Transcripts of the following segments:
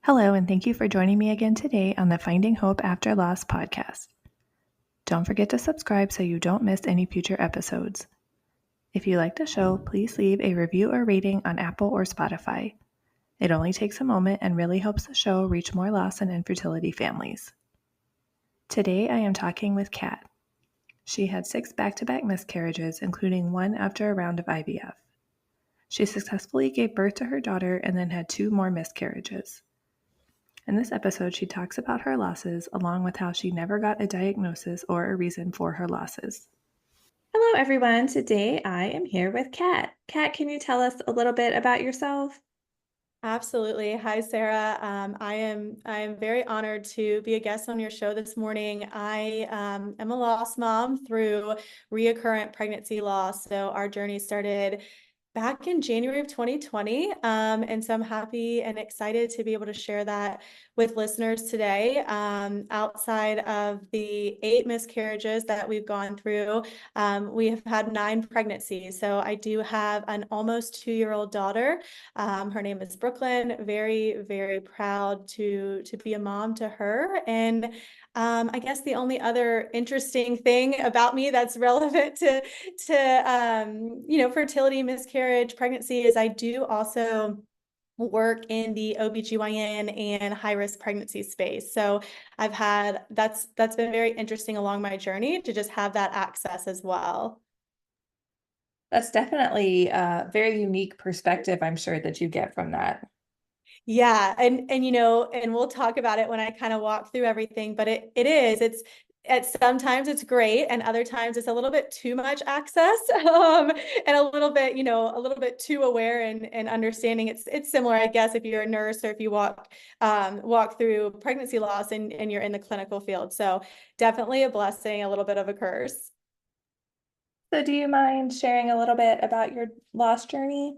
Hello, and thank you for joining me again today on the Finding Hope After Loss podcast. Don't forget to subscribe so you don't miss any future episodes. If you like the show, please leave a review or rating on Apple or Spotify. It only takes a moment and really helps the show reach more loss and infertility families. Today I am talking with Kat. She had 6 back-to-back miscarriages, including one after a round of IVF. She successfully gave birth to her daughter and then had 2 more miscarriages. In this episode, she talks about her losses, along with how she never got a diagnosis or a reason for her losses. Hello, everyone. Today I am here with Kat. Kat, can you tell us a little bit about yourself? Absolutely. Hi, Sarah. I am very honored to be a guest on your show this morning. I am a loss mom through reoccurrent pregnancy loss. So our journey started back in January of 2020. And so I'm happy and excited to be able to share that with listeners today. Outside of the 8 miscarriages that we've gone through, we have had 9 pregnancies. So I do have an almost 2-year-old daughter. Her name is Brooklyn. Very, very proud to be a mom to her. And I guess the only other interesting thing about me that's relevant to fertility, miscarriage, pregnancy is I do also work in the OBGYN and high-risk pregnancy space. So that's been very interesting along my journey to just have that access as well. That's definitely a very unique perspective, I'm sure, that you get from that. Yeah, and we'll talk about it when I kind of walk through everything, but it's sometimes it's great and other times it's a little bit too much access, and a little bit too aware and understanding. It's similar, I guess, if you're a nurse or if you walk through pregnancy loss and you're in the clinical field. So definitely a blessing, a little bit of a curse. So, do you mind sharing a little bit about your loss journey?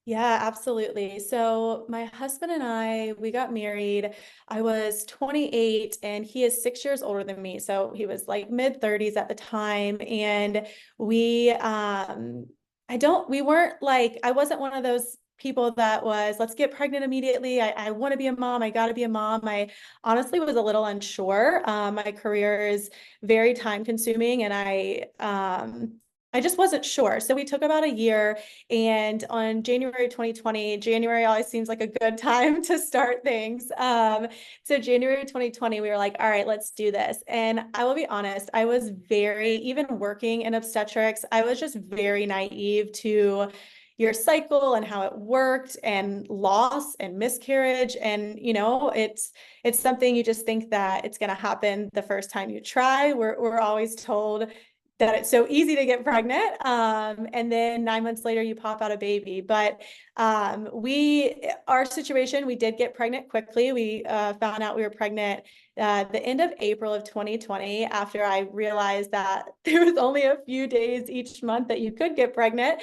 Yeah, absolutely. So my husband and we got married. I was 28 and he is 6 years older than me. So he was like mid 30s at the time. And we, we weren't like, I wasn't one of those people that was, let's get pregnant immediately. I want to be a mom. I got to be a mom. I honestly was a little unsure. My career is very time consuming and I just wasn't sure. So we took about a year, and on January 2020, January always seems like a good time to start things. So January 2020, we were like, all right, let's do this. And I will be honest, I was even working in obstetrics, I was just very naive to your cycle and how it worked and loss and miscarriage. And, it's something you just think that it's going to happen the first time you try. We're always told that it's so easy to get pregnant. And then 9 months later, you pop out a baby. But our situation, we did get pregnant quickly. We found out we were pregnant the end of April of 2020, after I realized that there was only a few days each month that you could get pregnant.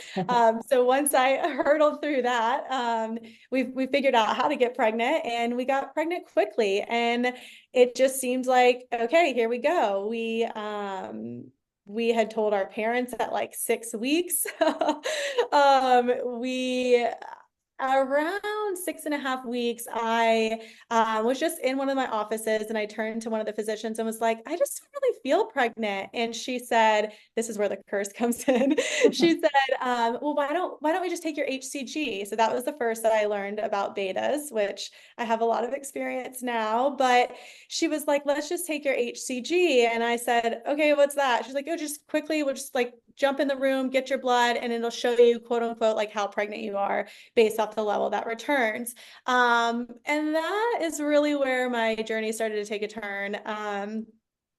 So once I hurdled through that, we figured out how to get pregnant and we got pregnant quickly. And it just seemed like, okay, here we go. We had told our parents at like 6 weeks. We Around 6.5 weeks, I was just in one of my offices and I turned to one of the physicians and was like, I just don't really feel pregnant. And she said, this is where the curse comes in. She said, well, why don't we just take your HCG? So that was the first that I learned about betas, which I have a lot of experience now. But she was like, let's just take your HCG. And I said, okay, what's that? She's like, oh, just quickly, we'll just like jump in the room, get your blood, and it'll show you, quote unquote, like how pregnant you are based off the level that returns. And that is really where my journey started to take a turn.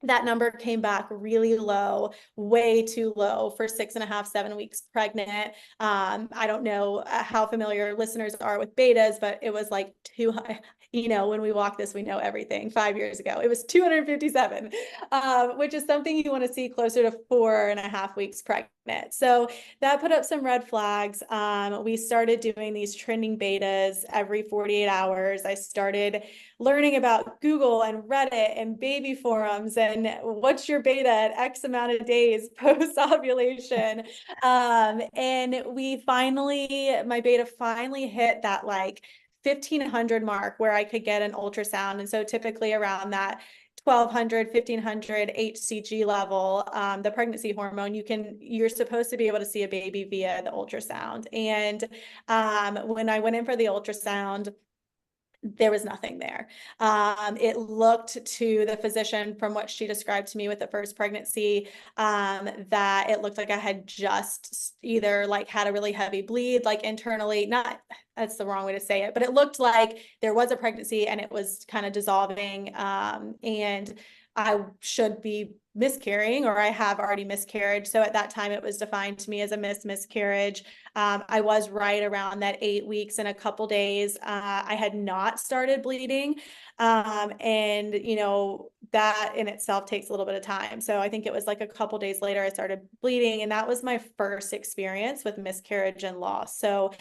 That number came back really low, way too low for 6.5, 7 weeks pregnant. I don't know how familiar listeners are with betas, but it was like too high. When we walk this, we know everything. 5 years ago, it was 257, which is something you want to see closer to 4.5 weeks pregnant. So that put up some red flags. We started doing these trending betas every 48 hours. I started learning about Google and Reddit and baby forums and what's your beta at X amount of days post ovulation. And my beta finally hit that like 1,500 mark where I could get an ultrasound. And so typically around that 1,200, 1,500 HCG level, the pregnancy hormone, you're supposed to be able to see a baby via the ultrasound. And when I went in for the ultrasound, there was nothing there. It looked to the physician, from what she described to me with the first pregnancy, that it looked like I had just either like had a really heavy bleed, like internally, not, that's the wrong way to say it, but it looked like there was a pregnancy and it was kind of dissolving. And I should be miscarrying, or I have already miscarried. So at that time, it was defined to me as a miscarriage. I was right around that 8 weeks and a couple days. I had not started bleeding. And that in itself takes a little bit of time. So I think it was like a couple days later, I started bleeding, and that was my first experience with miscarriage and loss. So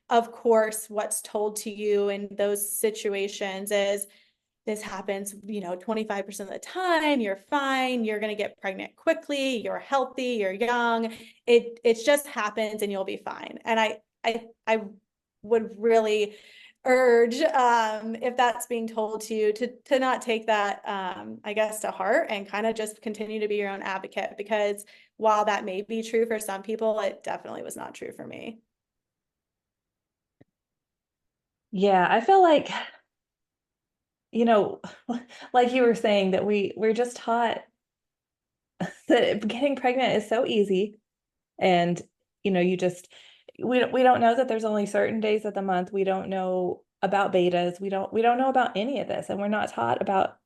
of course, what's told to you in those situations is, this happens, 25% of the time, you're fine, you're going to get pregnant quickly, you're healthy, you're young. It just happens and you'll be fine. And I would really urge, if that's being told to you, to not take that, I guess, to heart, and kind of just continue to be your own advocate, because while that may be true for some people, it definitely was not true for me. Yeah, I feel like, you know, like you were saying, that we're just taught that getting pregnant is so easy. And, you just, we don't know that there's only certain days of the month. We don't know about betas. We don't know about any of this. And we're not taught about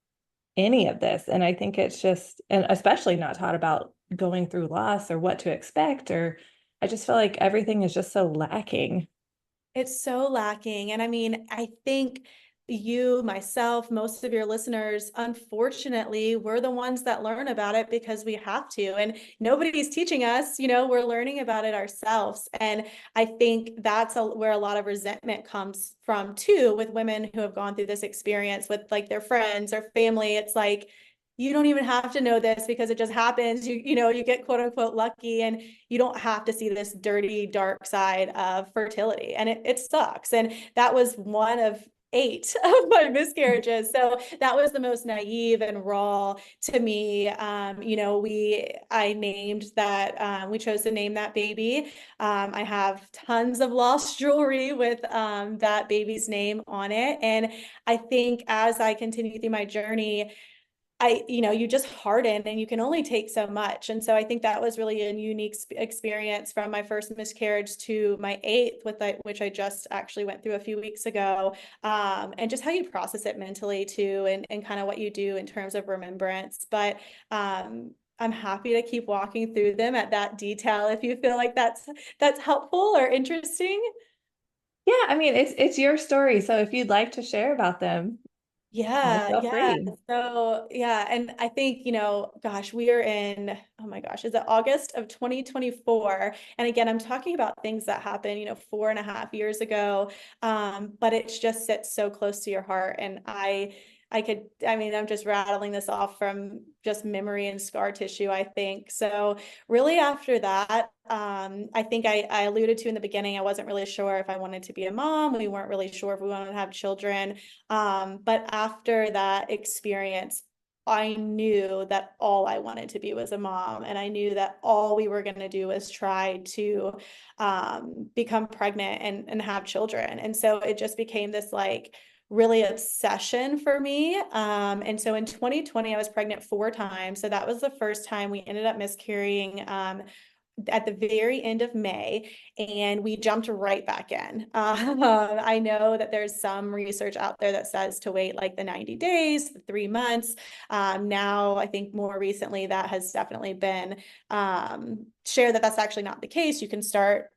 any of this. And I think it's just, and especially not taught about going through loss or what to expect, or I just feel like everything is just so lacking. It's so lacking. And I mean, I think you, myself, most of your listeners, unfortunately, we're the ones that learn about it because we have to. And nobody's teaching us, we're learning about it ourselves. And I think that's where a lot of resentment comes from too, with women who have gone through this experience with like their friends or family. It's like, you don't even have to know this because it just happens. You get quote unquote lucky, and you don't have to see this dirty, dark side of fertility. And it sucks. And that was one of 8 of my miscarriages. So that was the most naive and raw to me. I named that, we chose to name that baby. I have tons of lost jewelry with that baby's name on it. And I think as I continue through my journey, you just harden, and you can only take so much. And so I think that was really a unique experience from my first miscarriage to my 8th, which I just actually went through a few weeks ago. And just how you process it mentally too, and kind of what you do in terms of remembrance. But I'm happy to keep walking through them at that detail if you feel like that's helpful or interesting. Yeah, I mean, it's your story. So if you'd like to share about them, Yeah, feel yeah. free. So, yeah, and I think, gosh, we are in, oh my gosh, is it August of 2024? And again, I'm talking about things that happened, 4.5 years ago. But it just sits so close to your heart. And I'm just rattling this off from just memory and scar tissue, I think. So really after that, I think I alluded to in the beginning, I wasn't really sure if I wanted to be a mom. We weren't really sure if we wanted to have children. But after that experience, I knew that all I wanted to be was a mom. And I knew that all we were going to do was try to become pregnant and have children. And so it just became this like really obsession for me. And so in 2020, I was pregnant 4 times. So that was the first time we ended up miscarrying at the very end of May, and we jumped right back in. I know that there's some research out there that says to wait like the 90 days, the 3 months. Now, I think more recently that has definitely been shared that that's actually not the case. You can start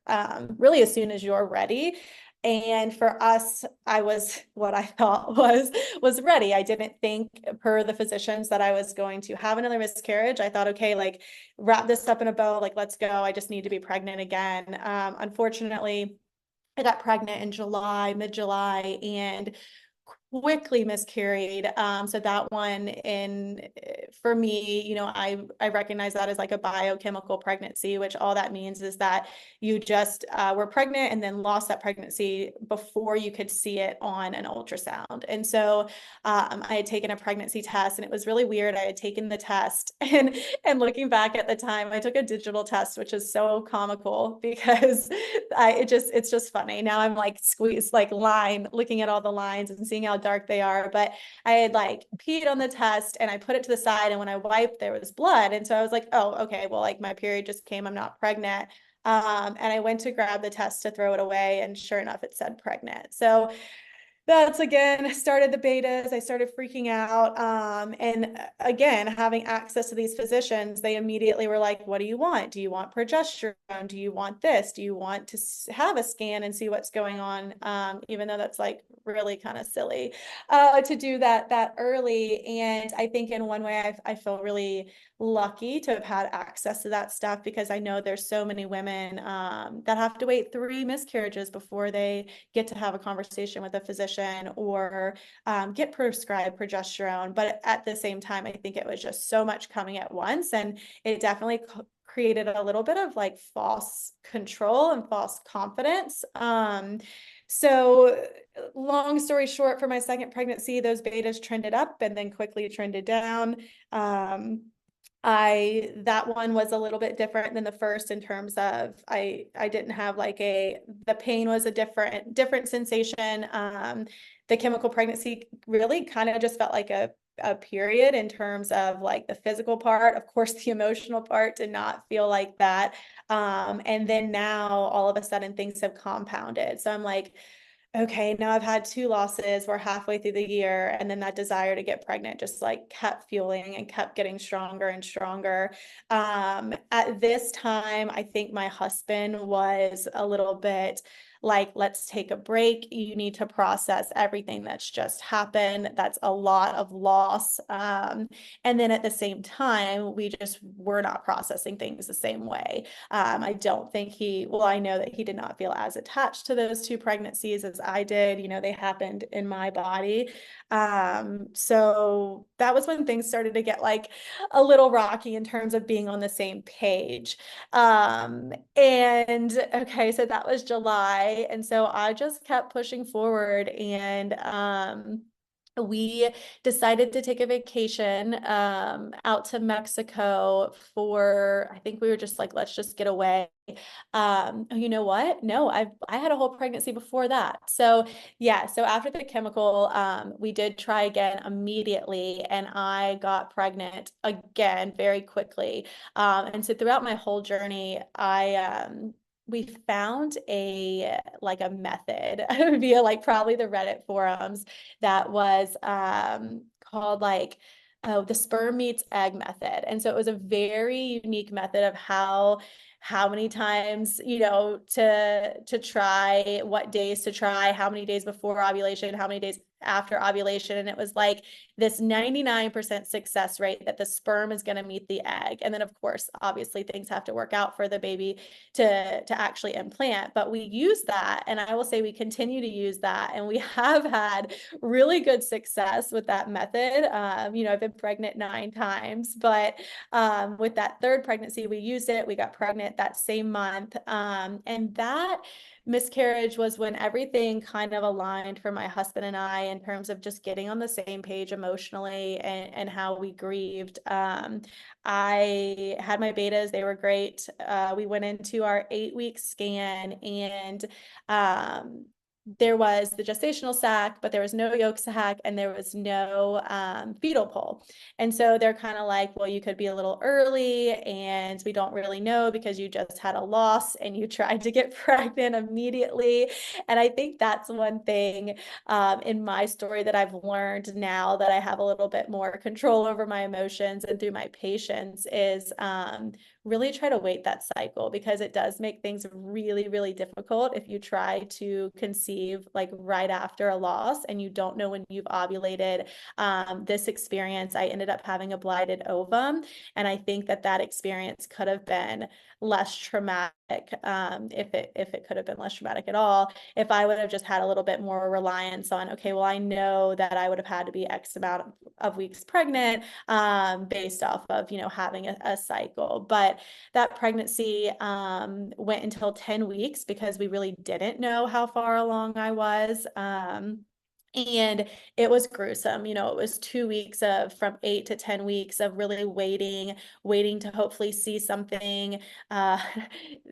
really as soon as you're ready. And for us, I was what I thought was ready. I didn't think, per the physicians, that I was going to have another miscarriage. I thought, okay, like wrap this up in a bow, like let's go. I just need to be pregnant again. Unfortunately, I got pregnant in July, mid-July, and quickly miscarried. So that one for me, I recognize that as like a biochemical pregnancy, which all that means is that you just were pregnant and then lost that pregnancy before you could see it on an ultrasound. And so I had taken a pregnancy test, and it was really weird. I had taken the test, and looking back at the time, I took a digital test, which is so comical because it's just funny. Now I'm like squeezed like looking at all the lines and seeing how dark they are. But I had like peed on the test and I put it to the side, and when I wiped, there was blood. And so I was like, oh, okay, well, like my period just came, I'm not pregnant. And I went to grab the test to throw it away, and sure enough, it said pregnant. So that's again started the betas. I started freaking out. And again, having access to these physicians, they immediately were like, what do you want? Do you want progesterone? Do you want this? Do you want to have a scan and see what's going on? Even though that's like really kind of silly to do that early. And I think in one way, I feel really lucky to have had access to that stuff, because I know there's so many women that have to wait 3 miscarriages before they get to have a conversation with a physician or get prescribed progesterone. But at the same time, I think it was just so much coming at once, and it definitely created a little bit of like false control and false confidence. So long story short, for my second pregnancy, those betas trended up and then quickly trended down. That one was a little bit different than the first in terms of I didn't have like the pain was a different sensation. The chemical pregnancy really kind of just felt like a period in terms of like the physical part. Of course, the emotional part did not feel like that. And then now all of a sudden things have compounded. So I'm like, okay, now I've had 2 losses. We're halfway through the year. And then that desire to get pregnant just like kept fueling and kept getting stronger and stronger. At this time, I think my husband was a little bit like, let's take a break. You need to process everything that's just happened. That's a lot of loss. And then at the same time, we just were not processing things the same way. I don't think I know that he did not feel as attached to those 2 pregnancies as I did. They happened in my body. So that was when things started to get like a little rocky in terms of being on the same page. And okay, so that was July. And so I just kept pushing forward, and we decided to take a vacation out to Mexico for, I think we were just like, let's just get away. You know what? No, I had a whole pregnancy before that. So yeah, so after the chemical, we did try again immediately, and I got pregnant again very quickly. And so throughout my whole journey, we found a method via like probably the Reddit forums that was called like the sperm meets egg method. And so it was a very unique method of how many times, to try, what days to try, how many days before ovulation, how many days after ovulation. And it was like this 99% success rate that the sperm is going to meet the egg. And then of course, obviously things have to work out for the baby to actually implant. But we use that, and I will say we continue to use that, and we have had really good success with that method. I've been pregnant 9 times, but with that third pregnancy, we used it. We got pregnant that same month. And that miscarriage was when everything kind of aligned for my husband and I in terms of just getting on the same page emotionally and how we grieved. I had my betas, they were great. We went into our 8-week scan, and there was the gestational sac, but there was no yolk sac, and there was no fetal pole. And so they're kind of like, well, you could be a little early, and we don't really know because you just had a loss and you tried to get pregnant immediately. And I think that's one thing in my story that I've learned now that I have a little bit more control over my emotions and through my patience is really try to wait that cycle, because it does make things really, really difficult if you try to conceive like right after a loss and you don't know when you've ovulated. This experience, I ended up having a blighted ovum, and I think that that experience could have been less traumatic, if it could have been less traumatic at all, if I would have just had a little bit more reliance on, okay, well, I know that I would have had to be X amount of weeks pregnant, based off of, having a cycle. But that pregnancy went until 10 weeks because we really didn't know how far along I was. And it was gruesome. It was 2 weeks of from 8 to 10 weeks of really waiting to hopefully see something. Uh,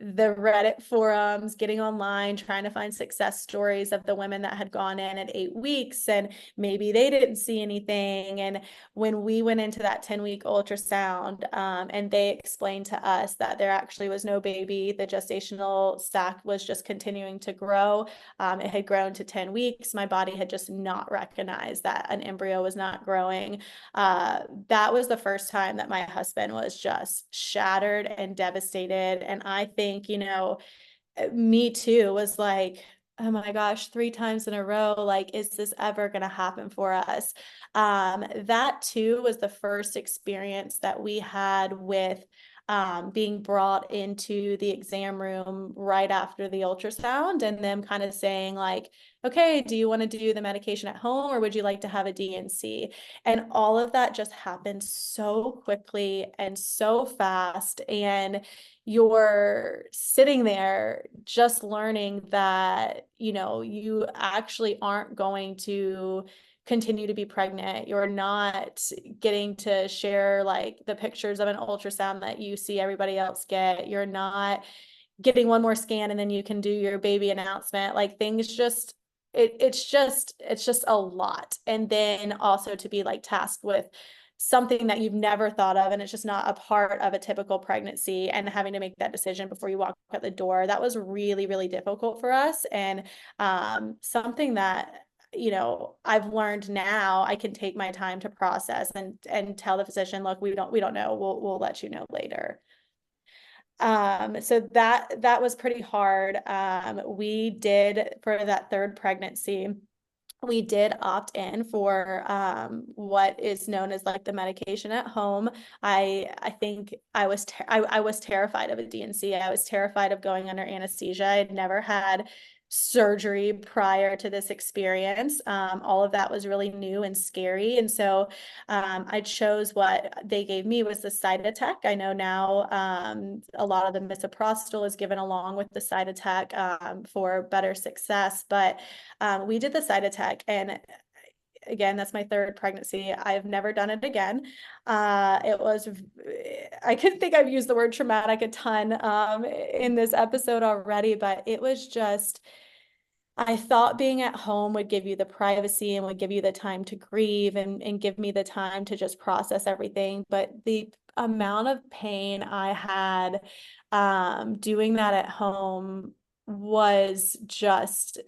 the Reddit forums, getting online, trying to find success stories of the women that had gone in at 8 weeks and maybe they didn't see anything. And when we went into that 10-week ultrasound, and they explained to us that there actually was no baby, the gestational sac was just continuing to grow. It had grown to 10 weeks. My body had just not recognized that an embryo was not growing. That was the first time that my husband was just shattered and devastated. And I think, me too was like, oh my gosh, 3 times in a row, like, is this ever going to happen for us? That too was the first experience that we had with being brought into the exam room right after the ultrasound, and them kind of saying like, okay, do you want to do the medication at home, or would you like to have a DNC? And all of that just happened so quickly and so fast. And you're sitting there just learning that, you actually aren't going to continue to be pregnant. You're not getting to share like the pictures of an ultrasound that you see everybody else get. You're not getting one more scan and then you can do your baby announcement. Like, things just, it's just a lot. And then also to be like tasked with something that you've never thought of, and it's just not a part of a typical pregnancy, and having to make that decision before you walk out the door, that was really, really difficult for us. And something that, I've learned now I can take my time to process and tell the physician, look, we don't know, we'll let you know later. So that was pretty hard. We did, for that third pregnancy, we did opt in for what is known as like the medication at home. I think I was terrified of a DNC. I was terrified of going under anesthesia. I had never had surgery prior to this experience. All of that was really new and scary. And so I chose, what they gave me was the Cytotec. I know now a lot of the misoprostol is given along with the Cytotec for better success. But we did the Cytotec, and again, that's my third pregnancy. I've never done it again. I could think I've used the word traumatic a ton in this episode already, but it was just, I thought being at home would give you the privacy and would give you the time to grieve and give me the time to just process everything. But the amount of pain I had doing that at home was just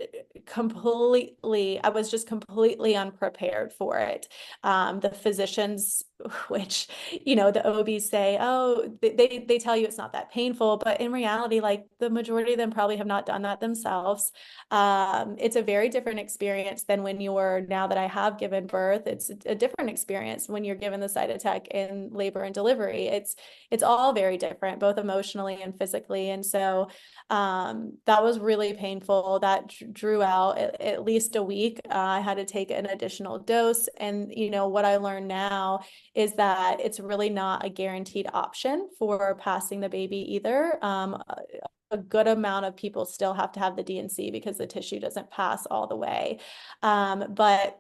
I was just completely unprepared for it. The physicians, which, the OBs say, oh, they tell you it's not that painful, but in reality, like, the majority of them probably have not done that themselves. It's a very different experience than when now that I have given birth, it's a different experience when you're given the Cytotec in labor and delivery. It's all very different, both emotionally and physically. And so that was really painful. That drew out at least a week. I had to take an additional dose. And, what I learned now is that it's really not a guaranteed option for passing the baby either. A good amount of people still have to have the DNC because the tissue doesn't pass all the way. But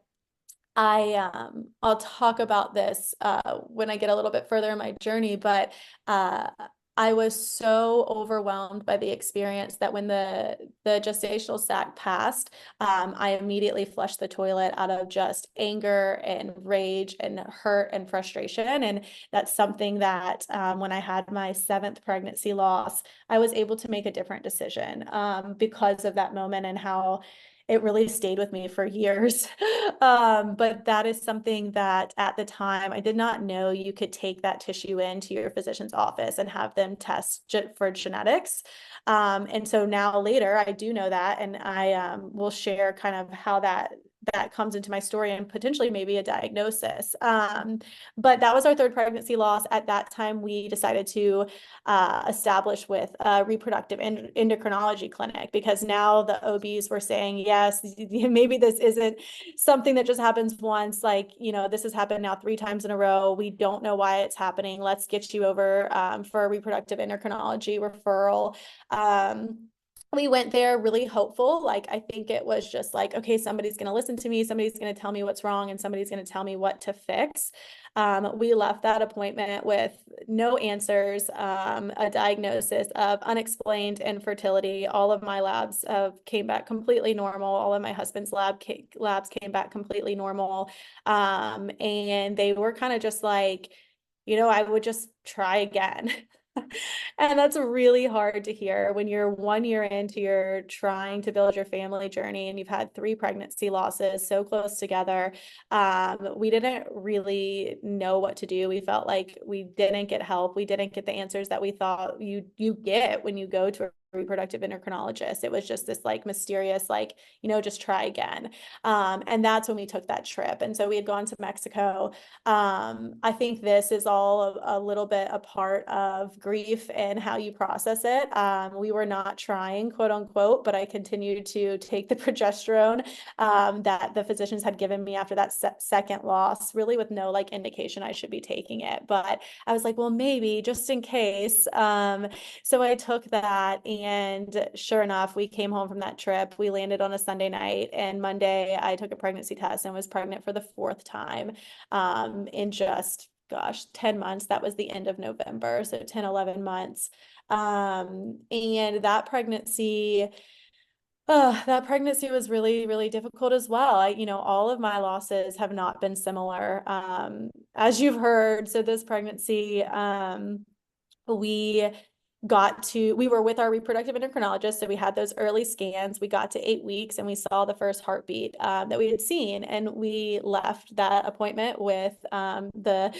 I'll talk about this when I get a little bit further in my journey, but I was so overwhelmed by the experience that when the gestational sac passed, I immediately flushed the toilet out of just anger and rage and hurt and frustration. And that's something that when I had my 7th pregnancy loss, I was able to make a different decision because of that moment and how it really stayed with me for years. But that is something that at the time I did not know you could take that tissue into your physician's office and have them test for genetics. And so now later I do know that, and I will share kind of how that comes into my story and potentially maybe a diagnosis. But that was our third pregnancy loss. At that time, we decided to establish with a reproductive endocrinology clinic, because now the OBs were saying, yes, maybe this isn't something that just happens once. Like, this has happened now 3 times in a row. We don't know why it's happening. Let's get you over for a reproductive endocrinology referral. We went there really hopeful. Like, I think it was just like, okay, somebody's going to listen to me, somebody's going to tell me what's wrong, and somebody's going to tell me what to fix. We left that appointment with no answers, a diagnosis of unexplained infertility. All of my labs came back completely normal. All of my husband's labs came back completely normal. And they were kind of just like, I would just try again. And that's really hard to hear when you're 1 year into your trying to build your family journey and you've had 3 pregnancy losses so close together. We didn't really know what to do. We felt like we didn't get help. We didn't get the answers that we thought you get when you go to a reproductive endocrinologist. It was just this like mysterious, like, just try again. And that's when we took that trip. And so we had gone to Mexico. I think this is all a little bit a part of grief and how you process it. We were not trying, quote unquote, but I continued to take the progesterone that the physicians had given me after that second loss, really with no like indication I should be taking it. But I was like, well, maybe just in case. So I took that, and sure enough, we came home from that trip. We landed on a Sunday night, and Monday I took a pregnancy test and was pregnant for the 4th time in just, gosh, 10 months. That was the end of November. So 10, 11 months. And that pregnancy was really, really difficult as well. All of my losses have not been similar, as you've heard. So this pregnancy, we we were with our reproductive endocrinologist. So we had those early scans. We got to 8 weeks and we saw the first heartbeat that we had seen. And we left that appointment with the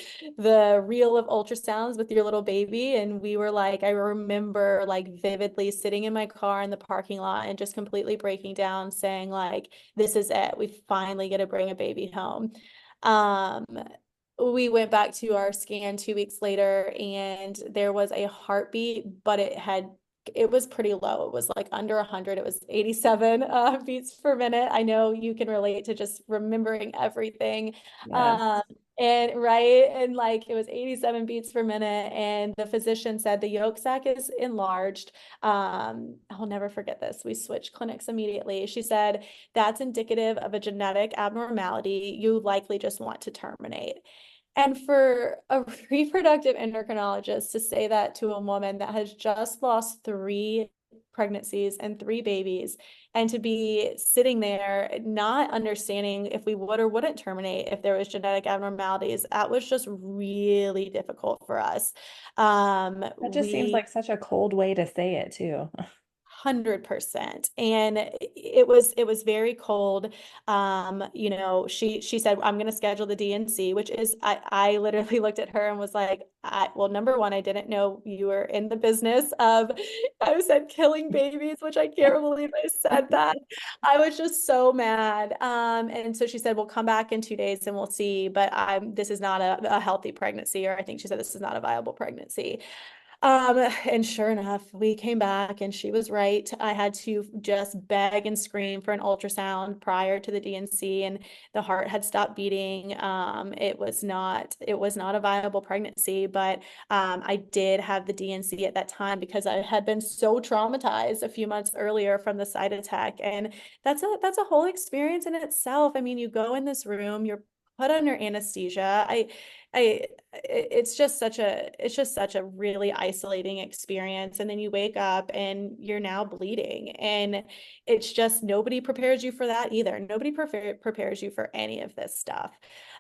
reel of ultrasounds with your little baby. And we were like, I remember like vividly sitting in my car in the parking lot and just completely breaking down, saying like, this is it. We finally get to bring a baby home. Um, we went back to our scan 2 weeks later, and there was a heartbeat, but it was pretty low. It was like under 100. It was 87 beats per minute. I know you can relate to just remembering everything. Yes. And like it was 87 beats per minute, and the physician said the yolk sac is enlarged. I'll never forget this. We switched clinics immediately. She said, that's indicative of a genetic abnormality. You likely just want to terminate. And for a reproductive endocrinologist to say that to a woman that has just lost 3 pregnancies and 3 babies, and to be sitting there not understanding if we would or wouldn't terminate if there was genetic abnormalities, that was just really difficult for us. That just seems We like such a cold way to say it too. 100%. And it was very cold. She said, I'm going to schedule the DNC, which is, I literally looked at her and was like, well, number one, I didn't know you were in the business of, I said killing babies, which I can't believe I said that. I was just so mad. And so she said, we'll come back in 2 days and we'll see, but this is not a healthy pregnancy, or I think she said this is not a viable pregnancy. And sure enough, we came back and she was right. I had to just beg and scream for an ultrasound prior to the DNC, and the heart had stopped beating. It was not a viable pregnancy, but I did have the DNC at that time because I had been so traumatized a few months earlier from the side attack. And that's a whole experience in itself. I mean, you go in this room, you're put under anesthesia. I it's just such a really isolating experience. And then you wake up and you're now bleeding, and it's just, nobody prepares you for that either. Nobody prepares you for any of this stuff.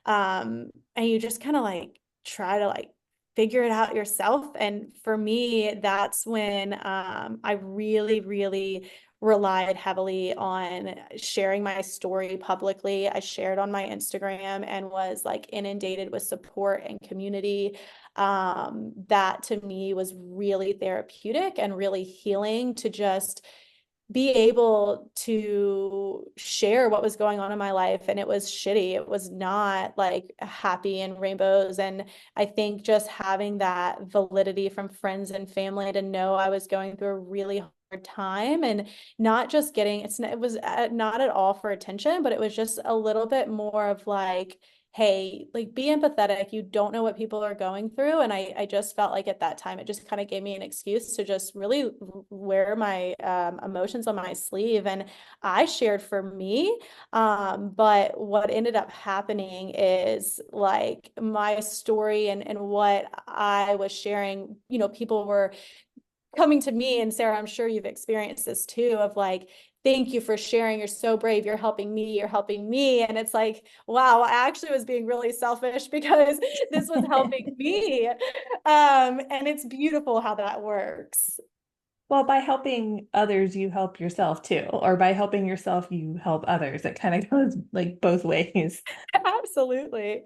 And you just kind of like try to like figure it out yourself. And for me, that's when I really, really relied heavily on sharing my story publicly. I shared on my Instagram and was like inundated with support and community. That to me was really therapeutic and really healing to just be able to share what was going on in my life. And it was shitty. It was not like happy and rainbows. And I think just having that validity from friends and family to know I was going through a really hard time and not just getting it was not at all for attention, but it was just a little bit more of like, hey, like be empathetic. You don't know what people are going through. And I just felt like at that time, it just kind of gave me an excuse to just really wear my emotions on my sleeve. And I shared for me. But what ended up happening is like my story and what I was sharing, people were coming to me, and Sarah, I'm sure you've experienced this too, of like, thank you for sharing. You're so brave. You're helping me. You're helping me. And it's like, wow, I actually was being really selfish because this was helping me. And it's beautiful how that works. Well, by helping others, you help yourself too. Or by helping yourself, you help others. It kind of goes like both ways. Absolutely.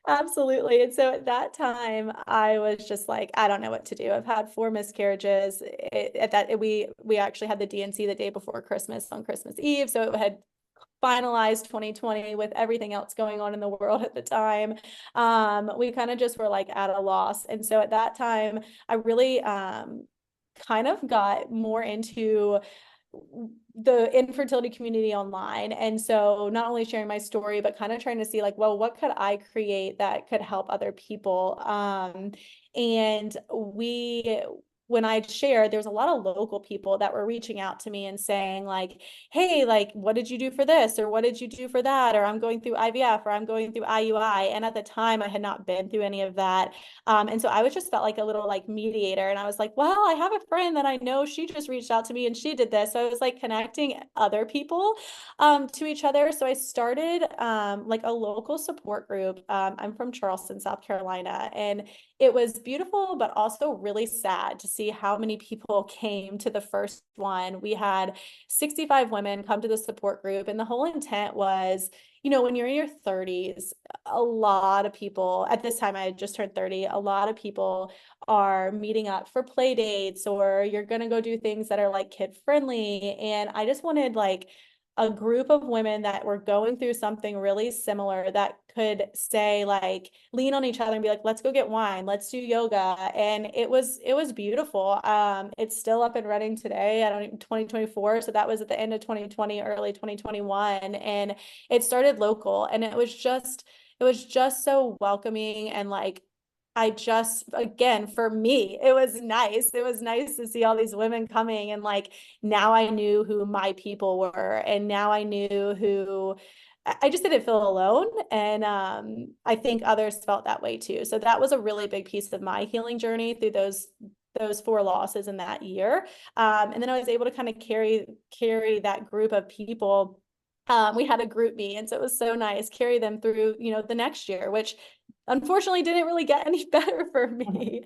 Absolutely. And so at that time, I was just like, I don't know what to do. I've had 4 miscarriages. We actually had the DNC the day before Christmas on Christmas Eve. So it had finalized 2020 with everything else going on in the world at the time. We kind of just were like at a loss. And so at that time, I really kind of got more into the infertility community online. And so not only sharing my story, but kind of trying to see like, well, what could I create that could help other people? And when I shared, there was a lot of local people that were reaching out to me and saying like, hey, like, what did you do for this? Or what did you do for that? Or I'm going through IVF or I'm going through IUI. And at the time I had not been through any of that. And so I was just felt like a little like mediator. And I was like, well, I have a friend that I know, she just reached out to me and she did this. So I was like connecting other people to each other. So I started like a local support group. I'm from Charleston, South Carolina, and it was beautiful, but also really sad to see how many people came to the first one. We had 65 women come to the support group, and the whole intent was, when you're in your 30s, a lot of people, at this time I had just turned 30, a lot of people are meeting up for play dates, or you're going to go do things that are like kid friendly. And I just wanted like a group of women that were going through something really similar that could say like lean on each other and be like, let's go get wine, let's do yoga. And it was beautiful. It's still up and running today. I don't even 2024. So that was at the end of 2020, early 2021. And it started local, and it was just so welcoming. And like again, for me, it was nice. It was nice to see all these women coming, and like now I knew who my people were, and now I knew who I just didn't feel alone. And I think others felt that way too. So that was a really big piece of my healing journey through those 4 losses in that year. And then I was able to kind of carry that group of people. We had a group me, and so it was so nice carry them through, the next year, which unfortunately didn't really get any better for me.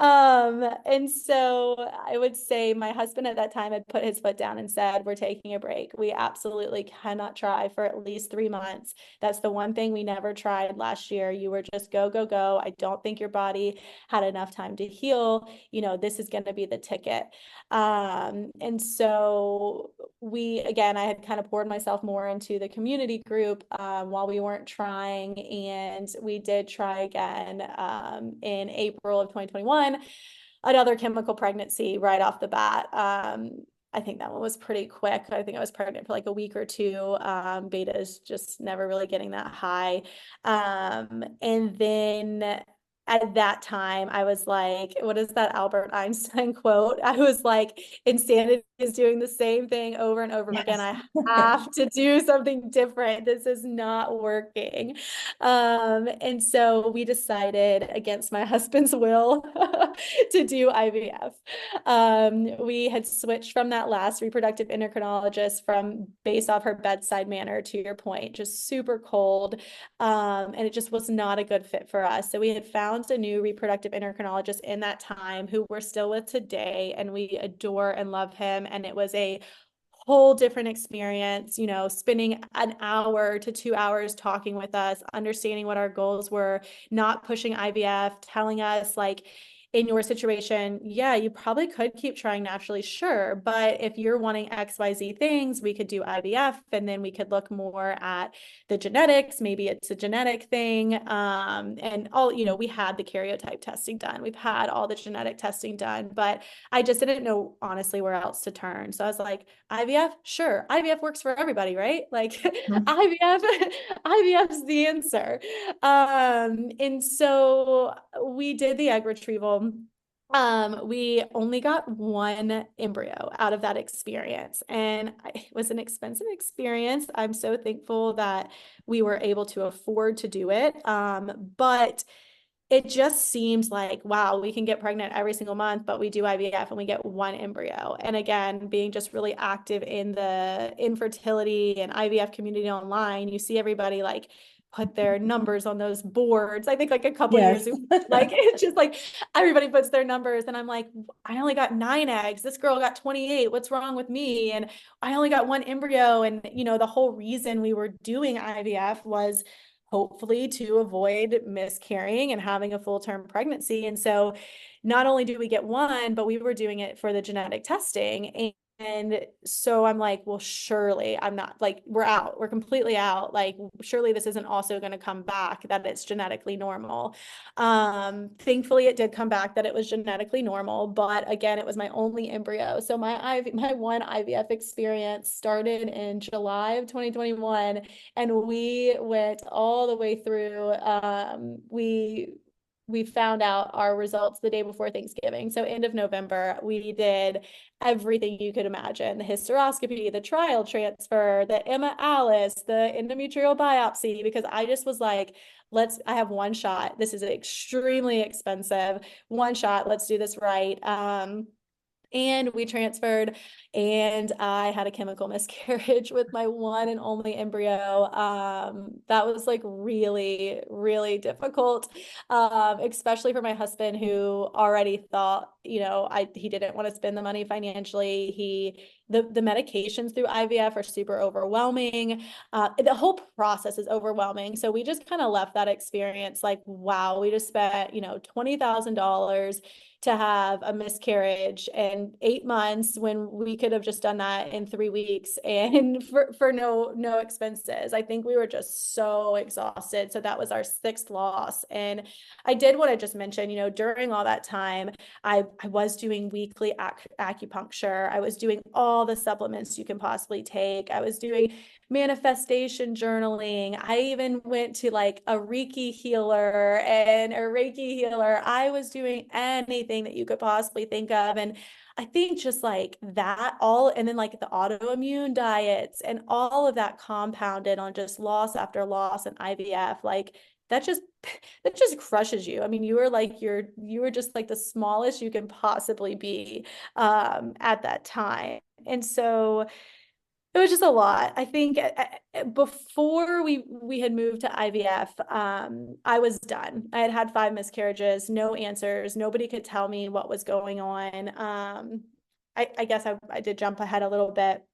And so I would say my husband at that time had put his foot down and said, we're taking a break. We absolutely cannot try for at least 3 months. That's the one thing we never tried last year. You were just go, go, go. I don't think your body had enough time to heal. This is going to be the ticket. And so I had kind of poured myself more into the community group while we weren't trying. And we did try again in April of 2021, another chemical pregnancy right off the bat. I think that one was pretty quick. I think I was pregnant for like a week or 2. Beta is just never really getting that high. And then at that time, I was like, what is that Albert Einstein quote? I was like, insanity is doing the same thing over and over again. Yes. I have to do something different. This is not working. And so we decided against my husband's will to do IVF. We had switched from that last reproductive endocrinologist from based off her bedside manner, to your point, just super cold. And it just was not a good fit for us. So we had found a new reproductive endocrinologist in that time who we're still with today, and we adore and love him. And it was a whole different experience, spending an hour to 2 hours talking with us, understanding what our goals were, not pushing IVF, telling us like, in your situation, yeah, you probably could keep trying naturally, sure. But if you're wanting XYZ things, we could do IVF, and then we could look more at the genetics. Maybe it's a genetic thing. And all, we had the karyotype testing done. We've had all the genetic testing done, but I just didn't know honestly where else to turn. So I was like, IVF, sure. IVF works for everybody, right? Like IVF, IVF's the answer. And so we did the egg retrieval. We only got one embryo out of that experience, and it was an expensive experience. I'm so thankful that we were able to afford to do it. But it just seems like, wow, we can get pregnant every single month, but we do IVF and we get one embryo. And again, being just really active in the infertility and IVF community online, you see everybody like put their numbers on those boards. I think like a couple Yes. years ago, like it's just like everybody puts their numbers, and I'm like, I only got 9 eggs. This girl got 28. What's wrong with me? And I only got one embryo. And the whole reason we were doing IVF was hopefully to avoid miscarrying and having a full-term pregnancy. And so not only do we get one, but we were doing it for the genetic testing. And so I'm like, well, surely I'm not like, we're out, we're completely out. Like, surely this isn't also going to come back that it's genetically normal. Thankfully it did come back that it was genetically normal, but again, it was my only embryo. So my one IVF experience started in July of 2021, and we went all the way through. We found out our results the day before Thanksgiving. So end of November, we did everything you could imagine: the hysteroscopy, the trial transfer, the Emma Alice, the endometrial biopsy, because I just was like, I have one shot. This is extremely expensive. One shot. Let's do this right. And we transferred, and I had a chemical miscarriage with my one and only embryo. That was like really, really difficult, especially for my husband, who already thought, he didn't want to spend the money financially. The medications through IVF are super overwhelming. The whole process is overwhelming. So we just kind of left that experience like, wow, we just spent, $20,000 to have a miscarriage in 8 months when we could have just done that in 3 weeks and for no expenses. I think we were just so exhausted. So that was our sixth loss. And I did want to just mention, during all that time, I was doing weekly acupuncture. I was doing all the supplements you can possibly take. I was doing manifestation journaling. I even went to like a Reiki healer and a Reiki healer. I was doing anything that you could possibly think of. And I think just like that all, and then like the autoimmune diets and all of that compounded on just loss after loss and IVF, like that just crushes you. I mean, you were just like the smallest you can possibly be at that time. And so it was just a lot. I think before we had moved to IVF, I was done. I had had 5 miscarriages, no answers. Nobody could tell me what was going on. I guess I did jump ahead a little bit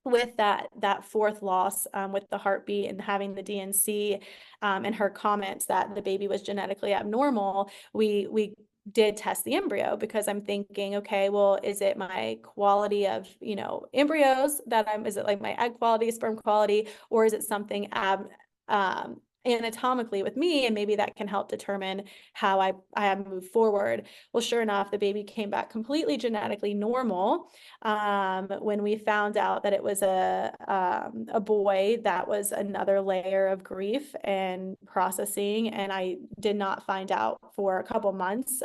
with that fourth loss, with the heartbeat and having the DNC, and her comments that the baby was genetically abnormal. We did test the embryo, because I'm thinking, okay, well, is it my quality of, embryos is it like my egg quality, sperm quality, or is it something anatomically with me, and maybe that can help determine how I move forward. Well, sure enough, the baby came back completely genetically normal. When we found out that it was a boy, that was another layer of grief and processing, and I did not find out for a couple months,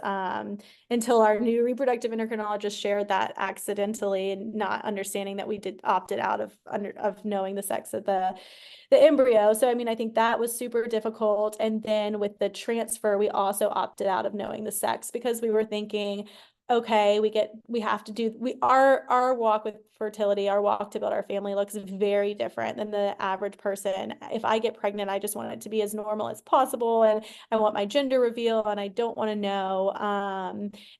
until our new reproductive endocrinologist shared that accidentally, and not understanding that we did opted out of knowing the sex of the embryo. So, I mean, I think that was super difficult. And then with the transfer, we also opted out of knowing the sex, because we were thinking, okay, we have to do, our walk with fertility, our walk to build our family looks very different than the average person. If I get pregnant, I just want it to be as normal as possible, and I want my gender reveal, and I don't want to know.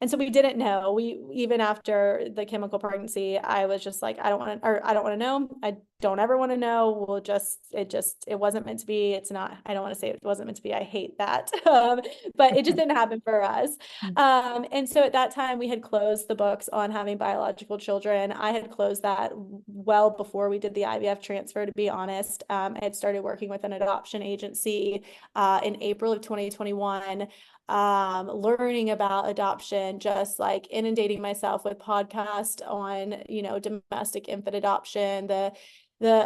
And so we didn't know. We, even after the chemical pregnancy, I was just like, I don't want to, or I don't want to know. I don't ever want to know. It wasn't meant to be. It's not, I don't want to say it wasn't meant to be. I hate that. But it just didn't happen for us. And so at that time we had closed the books on having biological children. I had closed that well before we did the IVF transfer, to be honest. I had started working with an adoption agency in April of 2021. Learning about adoption, just like inundating myself with podcasts on, domestic infant adoption, the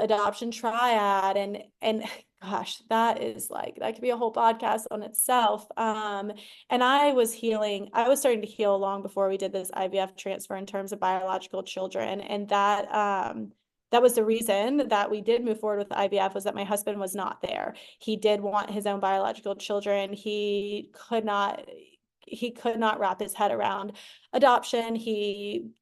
adoption triad, and gosh, that could be a whole podcast on itself. And I was starting to heal long before we did this IVF transfer in terms of biological children. And that was the reason that we did move forward with the IVF, was that my husband was not there. He did want his own biological children. He could not wrap his head around adoption. He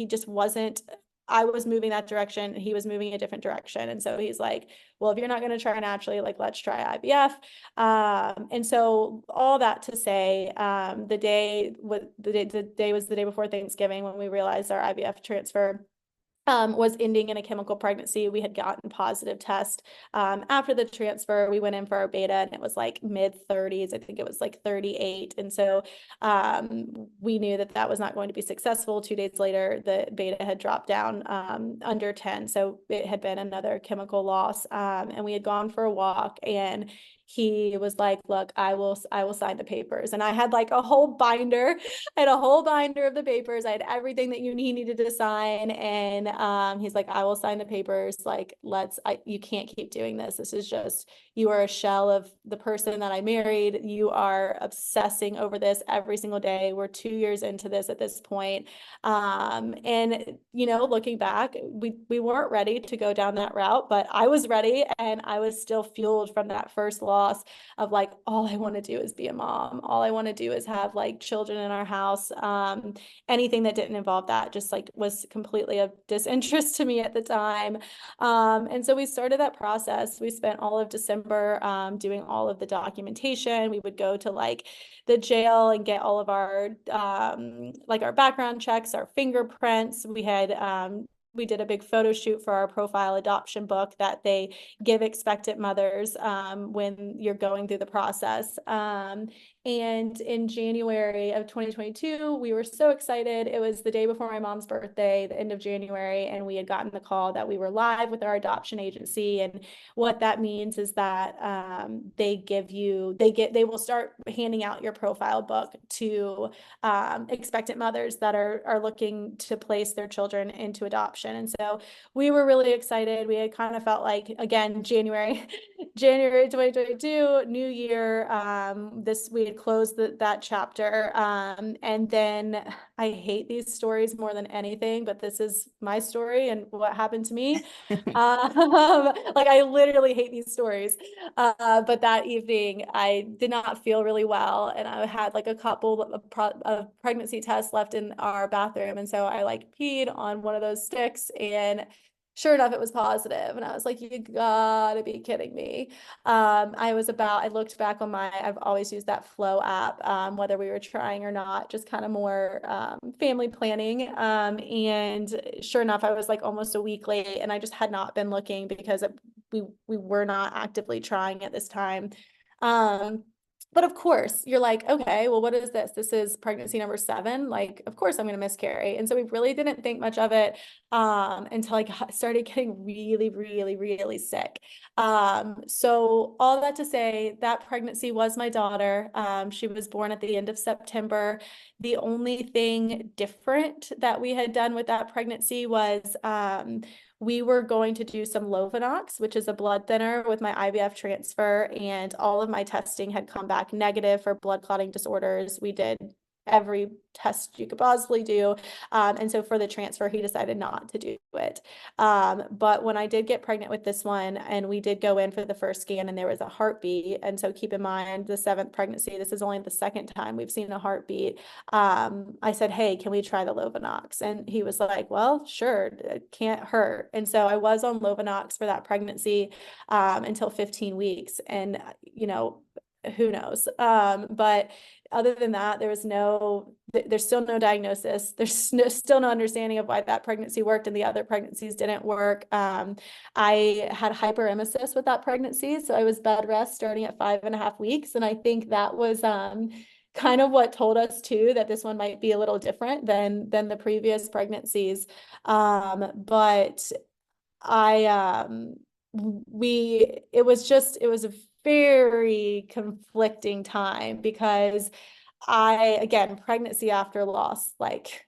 just wasn't. I was moving that direction, and he was moving a different direction. And so he's like, well, if you're not going to try naturally, like, let's try IVF. And so all that to say, the day was the day before Thanksgiving, when we realized our IVF transfer was ending in a chemical pregnancy. We had gotten positive test. After the transfer, we went in for our beta, and it was like mid 30s. I think it was like 38. And so we knew that was not going to be successful. 2 days later, the beta had dropped down under 10. So it had been another chemical loss. And we had gone for a walk, and he was like, look, I will sign the papers. And I had like a whole binder. I had a whole binder of the papers. I had everything that he needed to sign. And he's like, I will sign the papers. Like, you can't keep doing this. This is just, you are a shell of the person that I married. You are obsessing over this every single day. We're 2 years into this at this point. And looking back, we weren't ready to go down that route, but I was ready, and I was still fueled from that first loss of like, all I want to do is be a mom. All I want to do is have like children in our house. Anything that didn't involve that just like was completely of disinterest to me at the time. And so we started that process. We spent all of December doing all of the documentation. We would go to like the jail and get all of our like our background checks, our fingerprints. We did a big photo shoot for our profile adoption book that they give expectant mothers when you're going through the process. And in January of 2022, we were so excited. It was the day before my mom's birthday, the end of January, and we had gotten the call that we were live with our adoption agency. And what that means is that they will start handing out your profile book to expectant mothers that are looking to place their children into adoption. And so we were really excited. We had kind of felt like, again, January 2022, new year, we had closed that chapter. And then I hate these stories more than anything, but this is my story and what happened to me. Like, I literally hate these stories. But that evening I did not feel really well, and I had like a couple of pregnancy tests left in our bathroom. And so I like peed on one of those sticks, and sure enough, it was positive. And I was like, you gotta be kidding me. I looked back on I've always used that Flow app, whether we were trying or not, just kind of more family planning. And sure enough, I was like almost a week late, and I just had not been looking because we were not actively trying at this time. But of course, you're like, okay, well, what is this? This is pregnancy number 7. Like, of course I'm going to miscarry. And so we really didn't think much of it until I started getting really, really, really sick. So all that to say, that pregnancy was my daughter. She was born at the end of September. The only thing different that we had done with that pregnancy was we were going to do some Lovenox, which is a blood thinner, with my IVF transfer, and all of my testing had come back negative for blood clotting disorders. We did every test you could possibly do. And so for the transfer, he decided not to do it. But when I did get pregnant with this one, and we did go in for the first scan, and there was a heartbeat. And so keep in mind, the seventh pregnancy, this is only the second time we've seen a heartbeat. I said, hey, can we try the Lovenox? And he was like, well, sure, it can't hurt. And so I was on Lovenox for that pregnancy until 15 weeks. And, who knows? But other than that, there's still no diagnosis. Still no understanding of why that pregnancy worked and the other pregnancies didn't work. I had hyperemesis with that pregnancy. So I was bed rest starting at 5.5 weeks. And I think that was kind of what told us too that this one might be a little different than the previous pregnancies. But it was a very conflicting time because again, pregnancy after loss, like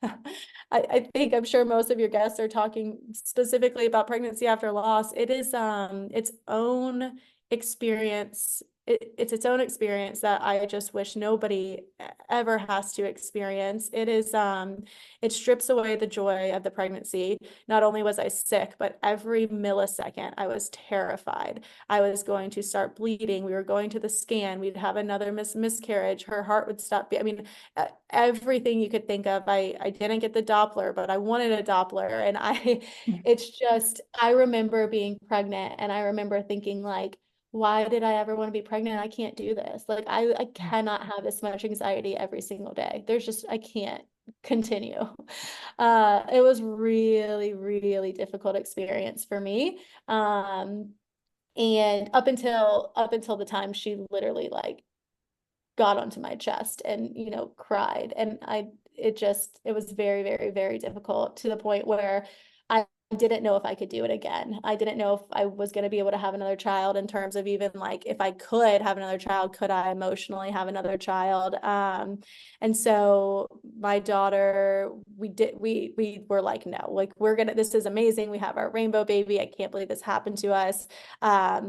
I think I'm sure most of your guests are talking specifically about pregnancy after loss. It is its own experience. It's its own experience that I just wish nobody ever has to experience. It strips away the joy of the pregnancy. Not only was I sick, but every millisecond I was terrified. I was going to start bleeding. We were going to the scan. We'd have another miscarriage. Her heart would stop. I mean, everything you could think of. I didn't get the Doppler, but I wanted a Doppler. And it's just, I remember being pregnant and I remember thinking like, why did I ever want to be pregnant? I can't do this. Like, I cannot have this much anxiety every single day. I can't continue. It was really, really difficult experience for me. And up until the time she literally like got onto my chest and, cried. And it was very, very, very difficult to the point where I didn't know if I could do it again. I didn't know if I was going to be able to have another child in terms of even like, if I could have another child, could I emotionally have another child? And so my daughter, we were like, no, like this is amazing. We have our rainbow baby. I can't believe this happened to us. I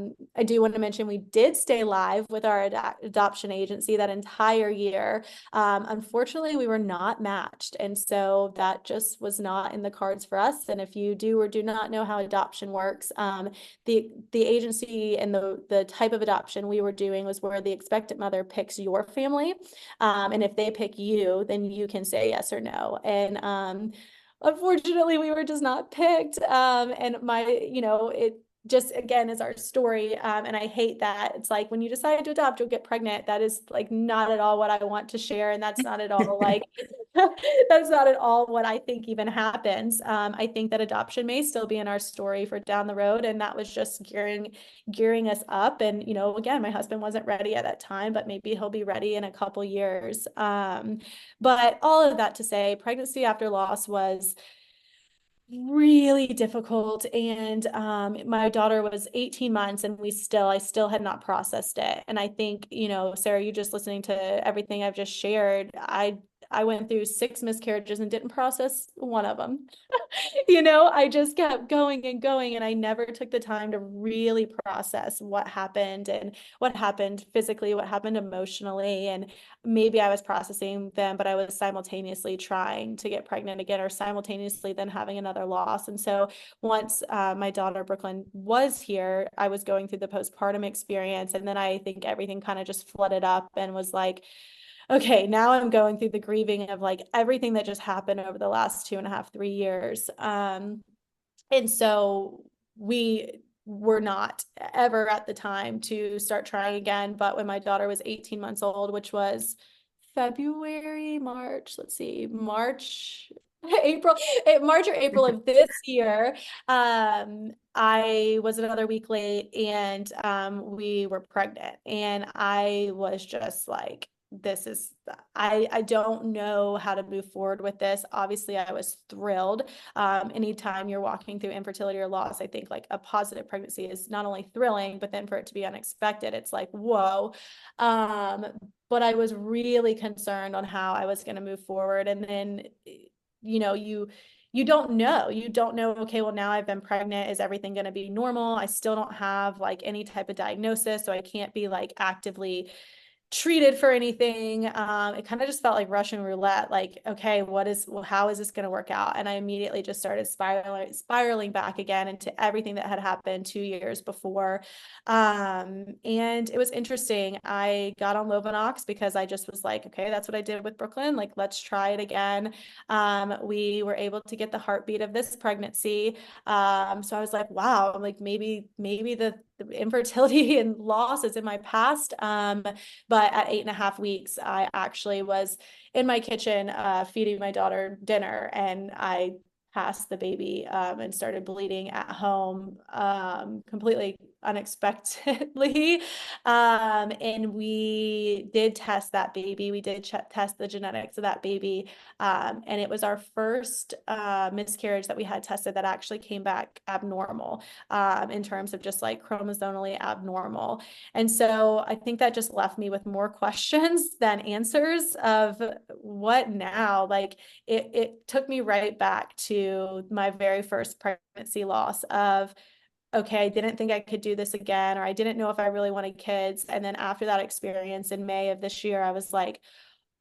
do want to mention we did stay live with our adoption agency that entire year. Unfortunately, we were not matched. And so that just was not in the cards for us. And if you do or do not know how adoption works, the agency and the type of adoption we were doing was where the expectant mother picks your family. And if they pick you, then you can say yes or no. And unfortunately, we were just not picked. And it just again is our story. And I hate that. It's like when you decide to adopt, you'll get pregnant. That is like not at all what I want to share. And that's not at all like, that's not at all what I think even happens. I think that adoption may still be in our story for down the road. And that was just gearing us up. And, again, my husband wasn't ready at that time, but maybe he'll be ready in a couple years. But all of that to say, pregnancy after loss was really difficult. And my daughter was 18 months and I still had not processed it. And I think, Sarah, you just listening to everything I've just shared, I went through 6 miscarriages and didn't process one of them. I just kept going and going, and I never took the time to really process what happened and what happened physically, what happened emotionally. And maybe I was processing them, but I was simultaneously trying to get pregnant again or simultaneously then having another loss. And so once my daughter Brooklyn was here, I was going through the postpartum experience. And then I think everything kind of just flooded up and was like, okay, now I'm going through the grieving of like everything that just happened over the last 2.5, 3 years. And so we were not ever at the time to start trying again. But when my daughter was 18 months old, which was February, March, let's see, April or April of this year, I was another week late and we were pregnant. And I was just like, I don't know how to move forward with this. Obviously, I was thrilled. Anytime you're walking through infertility or loss, I think like a positive pregnancy is not only thrilling, but then for it to be unexpected, it's like, whoa. But I was really concerned on how I was going to move forward. And then, you don't know, okay, well, now I've been pregnant. Is everything going to be normal? I still don't have like any type of diagnosis. So I can't be like actively treated for anything. It kind of just felt like Russian roulette, like, okay, how is this going to work out? And I immediately just started spiraling back again into everything that had happened 2 years before. And it was interesting. I got on Lovenox because I just was like, okay, that's what I did with Brooklyn. Like, let's try it again. We were able to get the heartbeat of this pregnancy. So I was like, wow, like maybe the infertility and loss is in my past. But at 8.5 weeks, I actually was in my kitchen feeding my daughter dinner, and I passed the baby and started bleeding at home completely unexpectedly. And we did test that baby. We did test the genetics of that baby. And it was our first miscarriage that we had tested that actually came back abnormal in terms of just like chromosomally abnormal. And so I think that just left me with more questions than answers of what now? Like it took me right back to my very first pregnancy loss of, okay, I didn't think I could do this again, or I didn't know if I really wanted kids. And then after that experience in May of this year, I was like,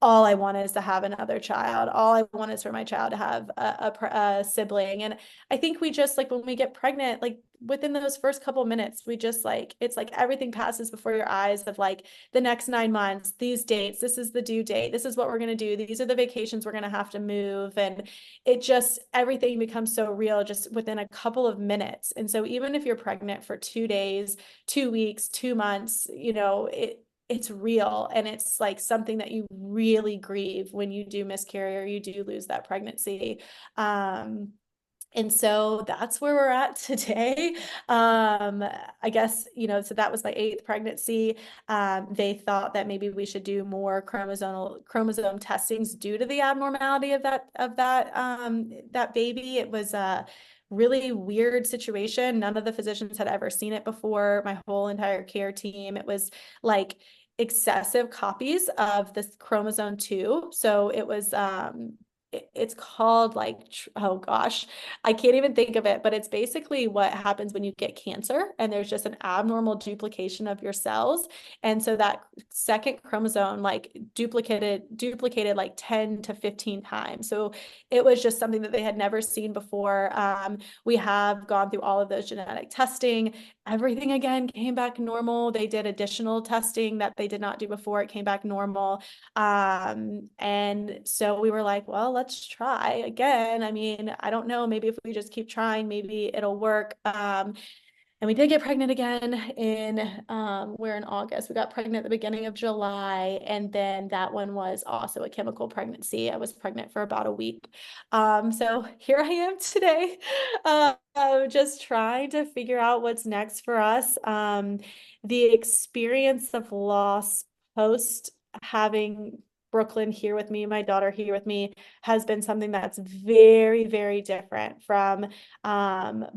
all I want is to have another child. All I want is for my child to have a sibling. And I think we just like when we get pregnant, like within those first couple minutes, we just like, it's like everything passes before your eyes of like the next 9 months, these dates, this is the due date, this is what we're going to do, these are the vacations we're going to have to move. And it just, everything becomes so real just within a couple of minutes. And so even if you're pregnant for 2 days, 2 weeks, 2 months, it's real, and it's like something that you really grieve when you do miscarry or you do lose that pregnancy. And so that's where we're at today. I guess, so that was my 8th pregnancy. They thought that maybe we should do more chromosome testings due to the abnormality of that baby. It was a really weird situation. None of the physicians had ever seen it before. My whole entire care team, it was like excessive copies of this chromosome 2. So it was it's called like, oh gosh, I can't even think of it, but it's basically what happens when you get cancer and there's just an abnormal duplication of your cells. And so that second chromosome like duplicated like 10 to 15 times. So it was just something that they had never seen before. We have gone through all of those genetic testing. Everything again came back normal. They did additional testing that they did not do before. It came back normal. And so we were like, well, let's try again. I mean, I don't know, maybe if we just keep trying, maybe it'll work. And we did get pregnant again we're in August. We got pregnant at the beginning of July. And then that one was also a chemical pregnancy. I was pregnant for about a week. So here I am today, just trying to figure out what's next for us. The experience of loss post having Brooklyn here with me, my daughter here with me, has been something that's very, very different from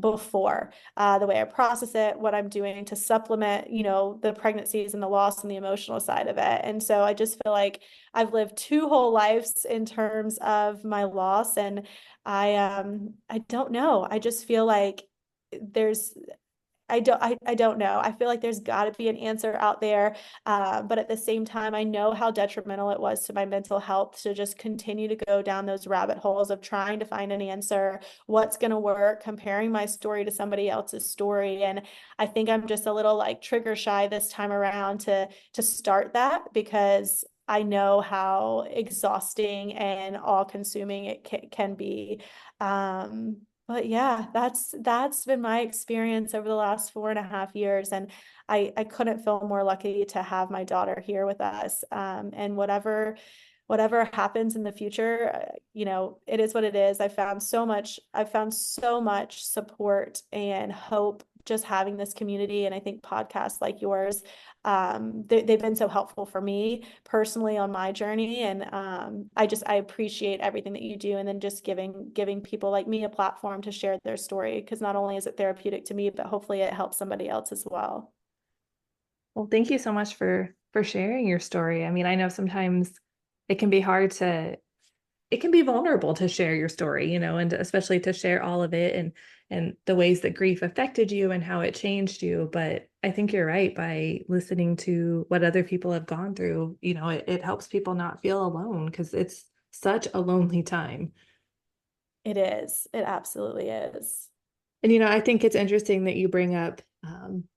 before. The way I process it, what I'm doing to supplement, the pregnancies and the loss and the emotional side of it. And so I just feel like I've lived 2 whole lives in terms of my loss. And I don't know. I just feel like there's I don't know. I feel like there's got to be an answer out there. But at the same time, I know how detrimental it was to my mental health to just continue to go down those rabbit holes of trying to find an answer, what's going to work, comparing my story to somebody else's story. And I think I'm just a little like trigger shy this time around to start that because I know how exhausting and all consuming it can be. But yeah, that's been my experience over the last 4.5 years. And I couldn't feel more lucky to have my daughter here with us. And whatever happens in the future, it is what it is. I've found so much support and hope just having this community. And I think podcasts like yours, they've been so helpful for me personally on my journey. And I appreciate everything that you do. And then just giving people like me a platform to share their story, because not only is it therapeutic to me, but hopefully it helps somebody else as well. Well, thank you so much for sharing your story. I mean, I know sometimes it can be hard to it can be vulnerable to share your story, and especially to share all of it and the ways that grief affected you and how it changed you. But I think you're right. By listening to what other people have gone through, it helps people not feel alone because it's such a lonely time. It is. It absolutely is. And I think it's interesting that you bring up,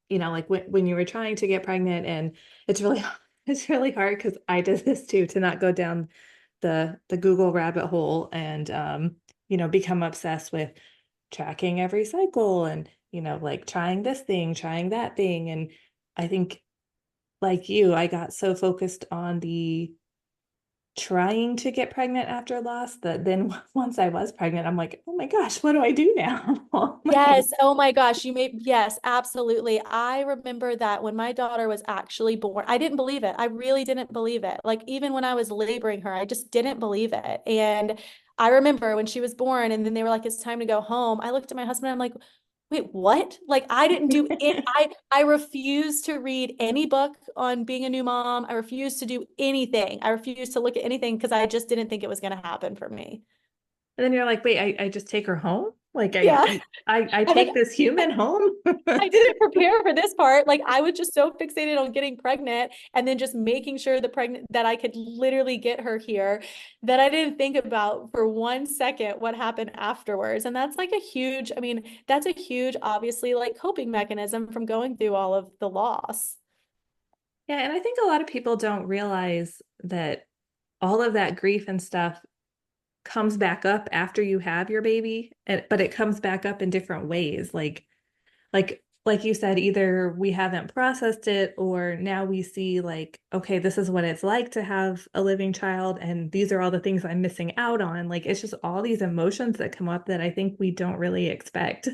like when you were trying to get pregnant, and it's really it's really hard because I did this too, to not go down the Google rabbit hole and become obsessed with tracking every cycle and like trying this thing, trying that thing. And I think, like you, I got so focused on the trying to get pregnant after loss that then once I was pregnant, I'm like, oh my gosh, what do I do now? Like, Yes. Oh my gosh. Yes, absolutely. I remember that when my daughter was actually born, I didn't believe it. I really didn't believe it. Like, even when I was laboring her, I just didn't believe it. And I remember when she was born and then they were like, it's time to go home. I looked at my husband and I'm like, wait, what? Like, I didn't do it. I refused to read any book on being a new mom. I refused to do anything. I refused to look at anything because I just didn't think it was going to happen for me. and then you're like, wait, I just take her home? Like Yeah. I I'm like, take this human home? I didn't prepare for this part. Like, I was just so fixated on getting pregnant and then just making sure that I could literally get her here, that I didn't think about for 1 second what happened afterwards. And that's like a huge, I mean, that's a huge, obviously, like coping mechanism from going through all of the loss. Yeah, and I think a lot of people don't realize that all of that grief and stuff comes back up after you have your baby, but it comes back up in different ways. Like you said, either we haven't processed it, or now we see, like, okay, this is what it's like to have a living child, and these are all the things I'm missing out on. Like, it's just all these emotions that come up that I think we don't really expect.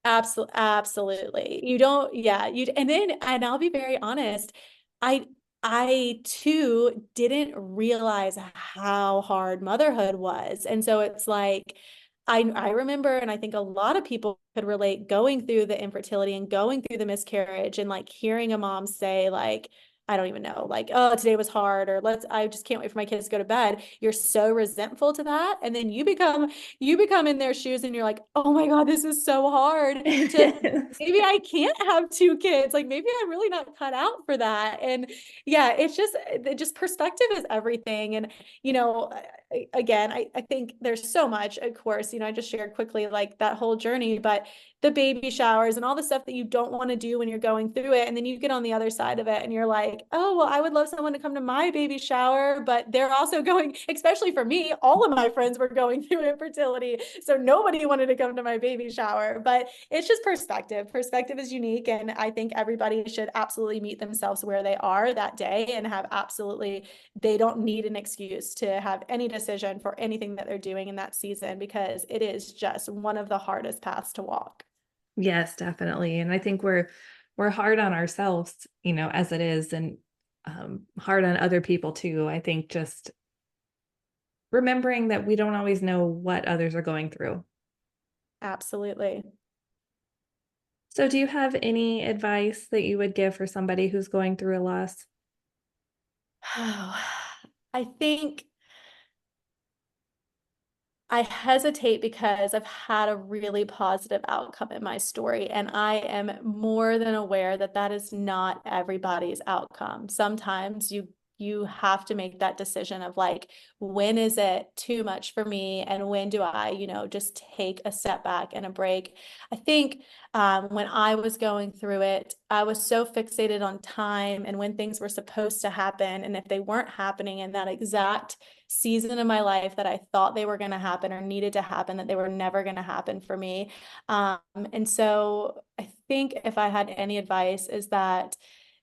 Absolutely. You don't, yeah, and I'll be very honest, I I too didn't realize how hard motherhood was. And so it's like I remember, and I think a lot of people could relate, going through the infertility and going through the miscarriage and like hearing a mom say like, I don't even know, like, oh, today was hard, or I just can't wait for my kids to go to bed. You're so resentful to that. And then you become in their shoes and you're like, oh my God, this is so hard to, maybe I can't have two kids. Like, maybe I'm really not cut out for that. And yeah, it just perspective is everything. And, again, I think there's so much, of course, I just shared quickly like that whole journey, but the baby showers and all the stuff that you don't want to do when you're going through it. And then you get on the other side of it and you're like, oh, well, I would love someone to come to my baby shower, but they're also going, especially for me, all of my friends were going through infertility. So nobody wanted to come to my baby shower, but it's just perspective. Perspective is unique. And I think everybody should absolutely meet themselves where they are that day and have absolutely, they don't need an excuse to have any decision for anything that they're doing in that season, because it is just one of the hardest paths to walk. Yes, definitely. And I think we're hard on ourselves, as it is, and hard on other people too. I think just remembering that we don't always know what others are going through. Absolutely. So, do you have any advice that you would give for somebody who's going through a loss? I think I hesitate because I've had a really positive outcome in my story, and I am more than aware that that is not everybody's outcome. Sometimes you have to make that decision of like, when is it too much for me, and when do I, just take a step back and a break. I think when I was going through it, I was so fixated on time and when things were supposed to happen, and if they weren't happening in that exact season of my life that I thought they were going to happen or needed to happen, that they were never going to happen for me. And so I think if I had any advice, is that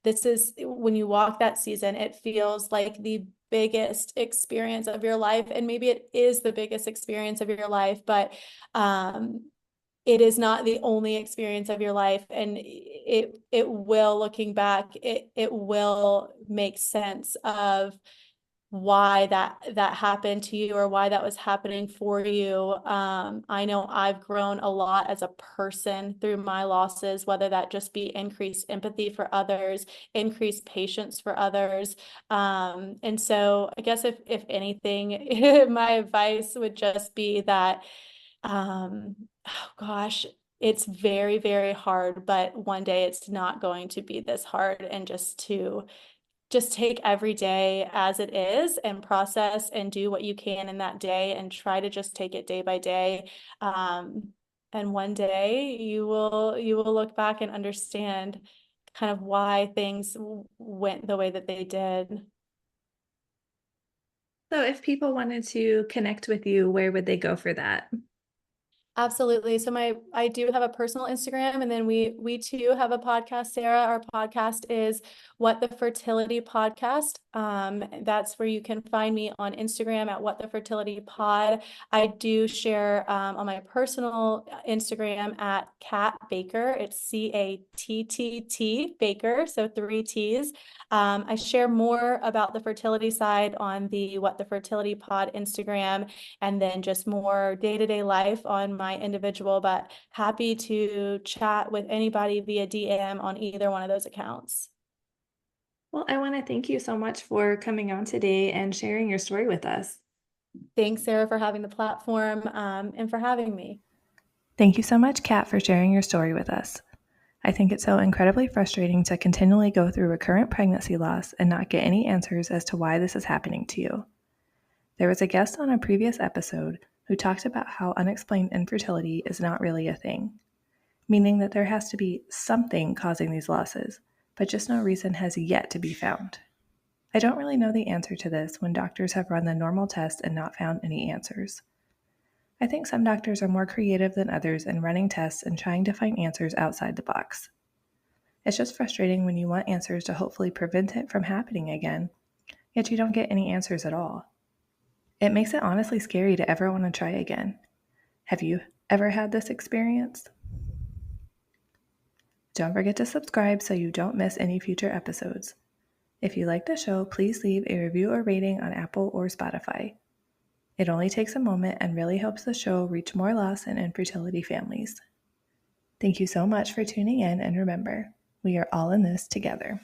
this is when you walk that season, it feels like the biggest experience of your life. And maybe it is the biggest experience of your life, but it is not the only experience of your life. And it will, looking back, it will make sense of why that happened to you or why that was happening for you. I know I've grown a lot as a person through my losses, whether that just be increased empathy for others, increased patience for others. And so I guess if anything, my advice would just be that, oh gosh, it's very, very hard, but one day it's not going to be this hard. And just take every day as it is and process and do what you can in that day and try to just take it day by day. And one day you will look back and understand kind of why things went the way that they did. So, if people wanted to connect with you, where would they go for that? Absolutely. So I do have a personal Instagram, and then we too have a podcast, Sarah. Our podcast is What the Fertility Podcast. That's where you can find me on Instagram at What the Fertility Pod. I do share on my personal Instagram at Kat Baker. It's CATTT Baker, so 3 T's. I share more about the fertility side on the What the Fertility Pod Instagram, and then just more day-to-day life on my individual, but happy to chat with anybody via DM on either one of those accounts. Well, I want to thank you so much for coming on today and sharing your story with us. Thanks, Sarah, for having the platform and for having me. Thank you so much, Kat, for sharing your story with us. I think it's so incredibly frustrating to continually go through recurrent pregnancy loss and not get any answers as to why this is happening to you. There was a guest on a previous episode who talked about how unexplained infertility is not really a thing, meaning that there has to be something causing these losses, but just no reason has yet to be found. I don't really know the answer to this when doctors have run the normal tests and not found any answers. I think some doctors are more creative than others in running tests and trying to find answers outside the box. It's just frustrating when you want answers to hopefully prevent it from happening again, yet you don't get any answers at all. It makes it honestly scary to ever want to try again. Have you ever had this experience? Don't forget to subscribe so you don't miss any future episodes. If you like the show, please leave a review or rating on Apple or Spotify. It only takes a moment and really helps the show reach more loss and infertility families. Thank you so much for tuning in, and remember, we are all in this together.